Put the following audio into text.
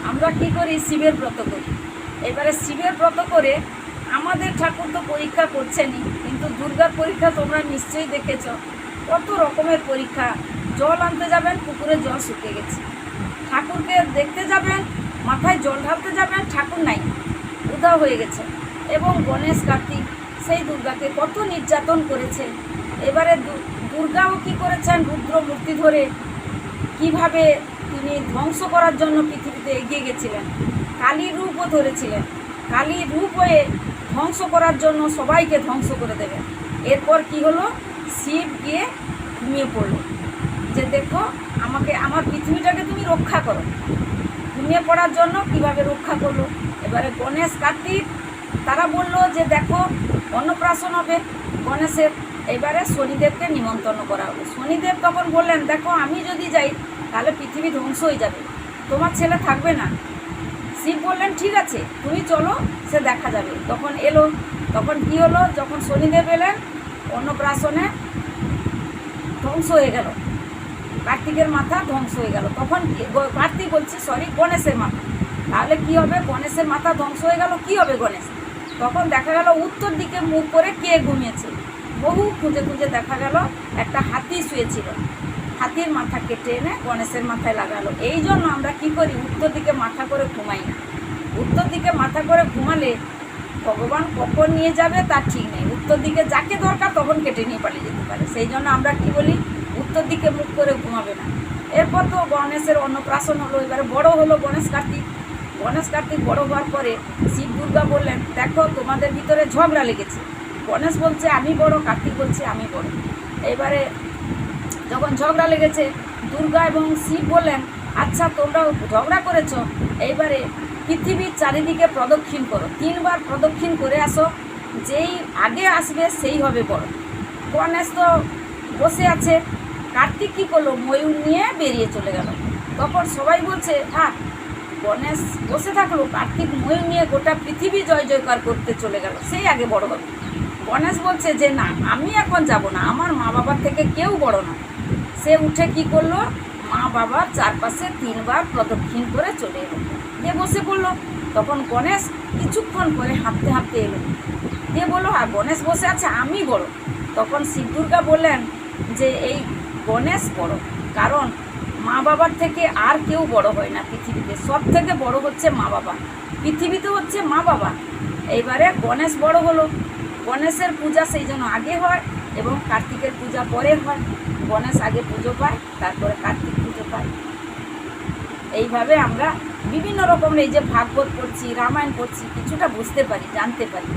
আমরা কি করি, শিবের ব্রত করি। এবারে শিবের ব্রত করে আমাদের ঠাকুর তো পরীক্ষা করছেনই, কিন্তু দুর্গার পরীক্ষা তোমরা নিশ্চয়ই দেখেছ, কত রকমের পরীক্ষা। জল আনতে যাবেন, পুকুরে জল শুকিয়ে গেছে। ঠাকুরকে দেখতে যাবেন, মাথায় জল ঢালতে যাবেন, ঠাকুর নাই, উধাও হয়ে গেছে। এবং গণেশ কার্তিক সেই দুর্গাকে কত নির্যাতন করেছে। এবারে দুর্গাও কি করেছেন, রুদ্র মূর্তি ধরে কিভাবে তিনি ধ্বংস করার জন্য পৃথিবীতে এগিয়ে গেছিলেন। কালীর রূপও ধরেছিলেন, কালীর রূপ হয়ে ধ্বংস করার জন্য সবাইকে ধ্বংস করে দেবেন। এরপর কি হলো, শিব গিয়ে ঘুমিয়ে পড়লো যে দেখো আমাকে, আমার পৃথিবীটাকে তুমি রক্ষা করো। ঘুমিয়ে পড়ার জন্য কিভাবে রক্ষা করলো। এবারে গণেশ কার্তিক তারা বলল যে দেখো অন্নপ্রাশন হবে গণেশের। এবারে শনিদেবকে নিমন্ত্রণ করা হলো। শনিদেব তখন বললেন দেখো আমি যদি যাই তাহলে পৃথিবী ধ্বংস হয়ে যাবে, তোমার ছেলে থাকবে না। শিব বললেন ঠিক আছে তুমি চলো, সে দেখা যাবে। তখন এলো, তখন কি হলো, যখন শনিদেব এলেন অন্নপ্রাশনে ধ্বংস হয়ে গেল, কার্তিকের মাথা ধ্বংস হয়ে গেল। তখন কার্তিক বলছি সরি, গণেশের মাথা। তাহলে কি হবে, গণেশের মাথা ধ্বংস হয়ে গেল, কি হবে গণেশ? তখন দেখা গেল উত্তর দিকে মুখ করে কে ঘুমিয়েছে। বহু খুঁজে খুঁজে দেখা গেল একটা হাতি শুয়েছিল, হাতির মাথা কেটে এনে গণেশের মাথায় লাগালো। এই জন্য আমরা কী করি, উত্তর দিকে মাথা করে ঘুমাই না। উত্তর দিকে মাথা করে ঘুমালে ভগবান কখন নিয়ে যাবে তার ঠিক নেই। উত্তর দিকে যাকে দরকার তখন কেটে নিয়ে পালিয়ে যেতে পারে। সেই জন্য আমরা কি বলি, উত্তর দিকে মুখ করে ঘুমাবে না। এরপর তো গণেশের অন্নপ্রাশন হলো। এবারে বড় হলো গণেশ কার্তিক। গণেশ কার্তিক বড় হওয়ার পরে শিব দুর্গা বললেন দেখো তোমাদের ভিতরে ঝগড়া লেগেছে। গণেশ বলছে আমি বড়, কার্তিক বলছে আমি বড়। এবারে যখন ঝগড়া লেগেছে, দুর্গা এবং শিব বললেন আচ্ছা তোমরা ঝগড়া করেছো, এইবারে পৃথিবীর চারিদিকে প্রদক্ষিণ করো, 3 বার প্রদক্ষিণ করে আসো, যেই আগে আসবে সেই হবে বড়। গণেশ তো বসে আছে, কার্তিক কী করলো, ময়ূর নিয়ে বেরিয়ে চলে গেল। তখন সবাই বলছে গণেশ বসে থাকলো, কার্তিক ময়ূর নিয়ে গোটা পৃথিবী জয় জয়কার করতে চলে গেল, সেই আগে বড় হবে। গণেশ বলছে যে না আমি এখন যাব না, আমার মা বাবার থেকে কেউ বড় না। সে উঠে কি করলো, মা বাবার চারপাশে 3 বার প্রদক্ষিণ করে চলে এলো, দিয়ে বসে পড়লো। তখন গণেশ কিছুক্ষণ পরে হাঁটতে হাঁটতে এলো, দিয়ে বললো গণেশ বসে আছে আমি বড়। তখন শিব দুর্গা বললেন যে এই গণেশ বড়, কারণ মা বাবার থেকে আর কেউ বড় হয় না পৃথিবীতে, সব থেকে বড় হচ্ছে মা বাবা, পৃথিবীতে হচ্ছে মা বাবা। এইবারে গণেশ বড় হলো। গণেশের পূজা সেই জন্য আগে হয় এবং কার্তিকের পূজা পরে হয়। গণেশ আগে পুজো পায়, তারপরে কার্তিক পুজো পায়। এইভাবে আমরা বিভিন্ন রকমের এই যে ভাগবত পড়ছি, রামায়ণ পড়ছি, কিছুটা বুঝতে পারি, জানতে পারি।